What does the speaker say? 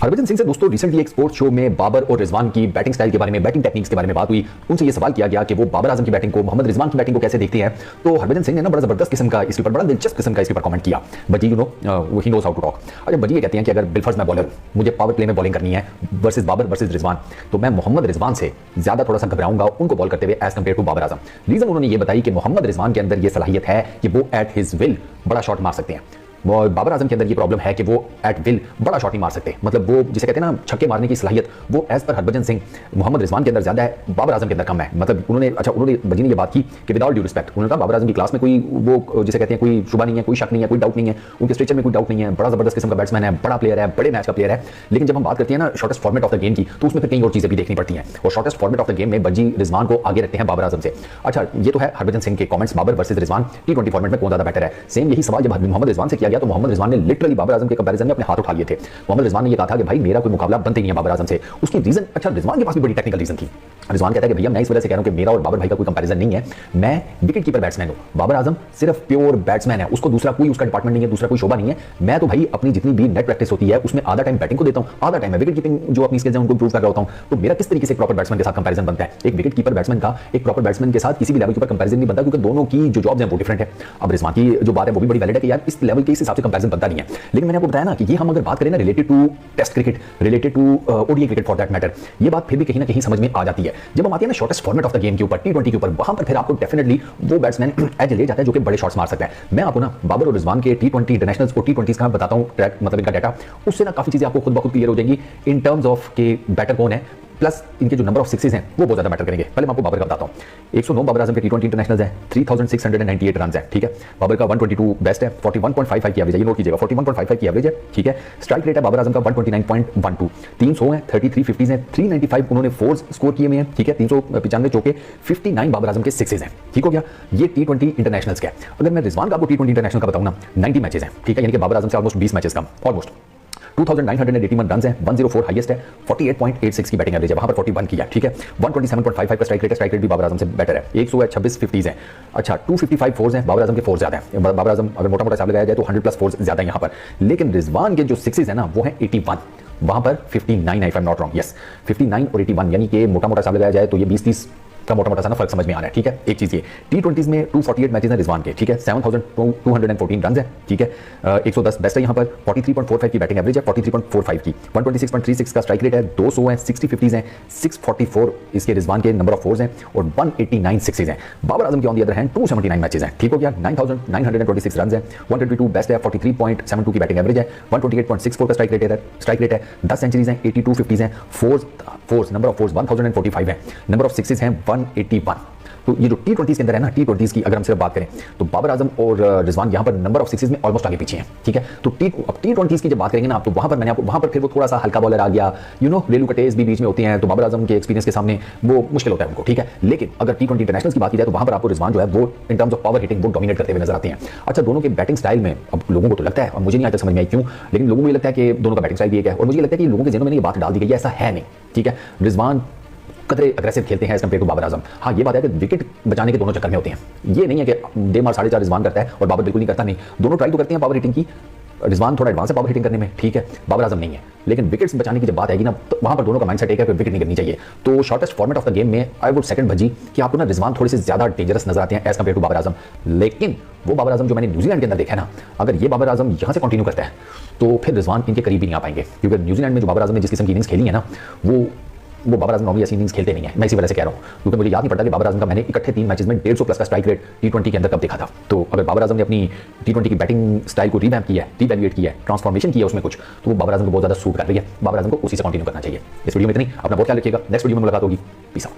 हरभजन सिंह से दोस्तों रिसेंटली एक स्पोर्ट्स शो में बाबर और रिजवान की बैटिंग स्टाइल के बारे में, बैटिंग टेक्निक्स के बारे में बात हुई। उनसे ये सवाल किया गया कि वो बाबर आजम की बैटिंग को, मोहम्मद रिजवान की बैटिंग को कैसे देखते हैं। तो हरभजन सिंह ने ना बड़ा जबरदस्त किस्म का इसके ऊपर, बड़ा दिलचस्प किस्म का इसके ऊपर कमेंट किया। बजी ही नोस हाउ टू टॉक। अच्छा बजी ये कहते हैं कि अगर बिलफर्ज मैं बॉलर हूं, मुझे पावर प्ले में बॉलिंग करनी है वर्सेस बाबर वर्सेस रिजवान, तो मैं मोहम्मद रिजवान से ज्यादा थोड़ा सा घबराऊंगा उनको बॉल करते हुए as compare to Babar Azam. Reason उन्होंने ये बताई कि मोहम्मद रिजवान के अंदर ये सलाहियत है कि वो एट हिज विल बड़ा शॉट मार सकते हैं। बाबर आजम के अंदर ये प्रॉब्लम है कि वो एट विल बड़ा शॉट नहीं मार सकते, मतलब वो जिसे कहते हैं ना छक्के मारने की सलाहियत, वो एज पर हरभजन सिंह मोहम्मद रिजवान के अंदर ज्यादा है, बाबर आजम के अंदर कम है। मतलब उन्होंने बजी ने ये बात की कि विदाउट ड्यू रिस्पेक्ट, उन्होंने कहा बाबर आजम की क्लास में कोई वो जिसे कहते हैं कोई शुबा नहीं है, कोई शक नहीं है, कोई डाउट नहीं है, उनके स्ट्रेचर में कोई डाउट नहीं है, बड़ा जबरदस्त किस्म का बैट्समैन है, बड़ा प्लेयर है, बड़े मैच का प्लेयर है। लेकिन जब हम बात करते हैं ना shortest format of the game की, तो उसमें फिर कई और चीजें भी देखनी पड़ती हैं, और shortest format of the game में बजी रिजवान को आगे रखते हैं बाबर आजम से। अच्छा ये तो है हरभजन सिंह के comments, Babar versus Rizwan T20 format में कौन ज्यादा बेटर है। सेम यही सवाल जब मोहम्मद रिजवान से किया गया तो मोहम्मद रिजवान ने लिटरली बाबर आजम के कंपैरिजन में अपने हाथ उठा लिए थे। मोहम्मद रिजवान ने ये कहा था कि भाई मेरा कोई मुकाबला बनते नहीं है बाबर आजम से। उसकी रीजन, अच्छा रिजवान के पास भी बड़ी टेक्निकल रीजन थी। रिजवान कहता है कि भैया मैं इस वजह से कह रहा हूं कि मेरा और बाबर भाई का कोई कंपैरिजन नहीं है, मैं विकेट कीपर बैट्समैन हूं, बाबर आजम सिर्फ प्योर बैट्समैन है, उसको दूसरा कोई उसका डिपार्टमेंट नहीं है, दूसरा कोई शोभा नहीं है। मैं तो भाई अपनी जितनी भी नेट प्रैक्टिस होती है उसमें आधा टाइम बैटिंग को देता हूं, आधा टाइम मैं विकेट कीपिंग जो अपनी स्किल्स हैं उनको इंप्रूव कर रहा होता हूं। तो मेरा किस तरीके से प्रॉपर बैट्समैन के साथ कंपैरिजन बनता है। एक विकेट कीपर बैट्समैन का एक प्रॉपर बैट्समैन के साथ किसी भी लेवल के ऊपर कंपैरिजन नहीं बनता, क्योंकि दोनों की जो जॉब्स हैं वो डिफरेंट है। अब रिजवान की जो बात है वो भी बड़ी वैलिड है कि यार इस लेवल के इस हिसाब से कंपैरिजन बनता नहीं है। लेकिन मैंने आपको बताया ना कि ये हम अगर बात करें ना related to test cricket, related to ODI cricket for that matter, ये बात फिर भी कहीं ना कहीं समझ में आ जाती है। जब हम आते हैं ना shortest format of the game के ऊपर, T20 के ऊपर, वहां पर फिर आपको डेफिनेटली वो बैट्समैन एज ले जाता है जो कि बड़े शॉट्स मार सकता है। मैं आपको ना बाबर और रिजवान के T20 इंटरनेशनल्स को T20s का बताता हूं ट्रैक, मतलब इनका डाटा, उससे ना काफी चीजें आपको खुद ब खुद क्लियर हो जाएंगी इन टर्म्स ऑफ के बैटर कौन है, प्लस इनके जो नंबर ऑफ सिक्सेस हैं वो बहुत ज्यादा मैटर करेंगे। पहले मैं आपको बाबर का बताता हूं। 109 बाबर आजम के T20 इंटरनेशनल्स हैं, 3698 रन है, ठीक है। बाबर का 122 बेस्ट है, 41.55 की एवरेज है, ये नोट कीजिएगा, 41.55 की एवरेज है, ठीक है। स्ट्राइक रेट है बाबर आजम का 129.12, 300 है, 33 50s हैं, 395 उन्होंने फोर्स स्कोर किए हुए हैं, ठीक है। 395 चौके, 59 बाबर आजम के सिक्सेस हैं, ठीक हो गया। ये T20 इंटरनेशनल्स का। अगर मैं रिजवान का आपको T20 इंटरनेशनल का बताऊं ना, 90 मैचेस हैं, ठीक है, यानी कि बाबर आजम से ऑलमोस्ट 20 मैचेस कम, ऑलमोस्ट 2981 रन है, 104 हाईएस्ट है, 48.86 की बैटिंग एवरेज है, वहां पर 41 की है, ठीक है। 127.55 का स्ट्राइक रेट है, स्ट्राइक रेट भी बाबर आजम से बेटर है। 100 है, 26 50s है, अच्छा 255 फोर्स हैं, बाबर आजम के फोर्स ज्यादा है। बाबर आजम अगर मोटा मोटा हिसाब लगाया जाए तो 100 प्लस फोर्स ज्यादा है यहां पर। लेकिन रिजवान के जो सिक्सेस है ना वो है 81, वहां पर 59 है, if I am not wrong, yes 59 और 81, यानी कि मोटा मोटा हिसाब लगाया जाए तो ये 20-30 का मोटा मोटा सा ना फर्क समझ में आ रहा है, ठीक है। एक चीज ये T20s में 248 मैचेस हैं रिजवान के, ठीक है, 7214 रन है, ठीक है। 110 बेस्ट है यहां पर, 43.45 की बैटिंग एवरेज है, 43.45 की, 126.36 का स्ट्राइक रेट है, 200 है, 60 50s हैं, 644 इसके रिजवान के नंबर ऑफ फोर्स हैं, और 189 सिक्सेस हैं। बाबर आजम के on the other hand 279 matches हैं, ठीक हो गया, 9926 रन है, 122 बेस्ट है, 43.72 की बैटिंग एवरेज है, 128.64 का स्ट्राइक रेट है, 10 सेंचुरीज हैं, 82 50s हैं, फोर्स नंबर ऑफ फोर्स 1045 है, नंबर ऑफ सिक्सेस हैं 181। तो ये जो T20s के अंदर है ना, T20s की अगर हम सिर्फ बात करें तो बाबर आजम और रिजवान यहां पर नंबर ऑफ सिक्सेस में ऑलमोस्ट आगे पीछे हैं, ठीक है। तो अब T20s की जब बात करेंगे ना आप, तो वहां पर वहां पर फिर वो थोड़ा सा हल्का बॉलर आ गया, रेलू कटेज भी बीच में होती हैं, तो बाबर आजम के एक्सपीरियंस के सामने वो मुश्किल होता है उनको, ठीक है। लेकिन अगर T20 इंटरनेशनल्स की बात की जाए तो वहां पर आपको रिजवान जो है वो in terms of power hitting वो डोमिनेट करते हुए नजर आते हैं। अच्छा दोनों के बैटिंग स्टाइल में अब लोगों को तो लगता है, और मुझे नहीं आता समझ में आई क्यों, लेकिन लोगों को ये लगता है कि दोनों का बैटिंग स्टाइल भी एक है, और मुझे लगता है कि लोगों के ज़हनों में ये बात डाल दी गई है, ऐसा है नहीं, ठीक है। रिजवान कतरे अग्रेसिव खेलते हैं एज कंपेयर टू बाबर आजम। हाँ ये बात है कि विकेट बचाने के दोनों चक्कर में होते हैं, ये नहीं है कि 1.5 रिजवान करता है और बाबर बिल्कुल नहीं करता, नहीं, दोनों ट्राई तो करते हैं पावर हिटिंग की। रिजवान थोड़ा एडवांस है पावर हिटिंग करने में, ठीक है, बाबर आजम नहीं है। लेकिन विकेट्स बचाने की जब बात आएगी ना, तो वहां पर दोनों का माइंडसेट एक है कि विकेट नहीं करनी चाहिए। तो shortest format of the game में आई वुड सेकंड भजी कि आपको ना रिजवान थोड़े से ज्यादा डेंजरस नजर आते हैं एज कंपेयर टू बाबर आजम। लेकिन वो बाबर आजम जो मैंने न्यूजीलैंड के अंदर देखा है ना, अगर ये बाबर आजम यहां से कंटिन्यू करता है तो फिर रिजवान इनके करीब भी नहीं आ पाएंगे, क्योंकि न्यूजीलैंड में जो बाबर आजम ने जिस किस्म की इनिंग्स खेली है ना, वो बाबर आजम नॉर्मली ऐसी इनिंग्स खेलते नहीं है। मैं इसी वजह से कह रहा हूं, क्योंकि मुझे याद नहीं पड़ता कि बाबर आजम का मैंने इकट्ठे 3 मैचेस में 150 प्लस का स्ट्राइक रेट T20 के अंदर कब देखा था। तो अगर बाबर आजम ने अपनी T20 की बैटिंग स्टाइल को रीवैम्प किया है, रीवैल्यूएट किया है, ट्रांसफॉर्मेशन किया है उसमें कुछ, तो वो बाबर आजम को बहुत ज्यादा सूट कर रही है। बाबर आजम को उसी से कंटिन्यू करना चाहिए। इस वीडियो में इतनी, अपना बहुत ख्याल रखिएगा, नेक्स्ट वीडियो में मुलाकात होगी, पीस आउट।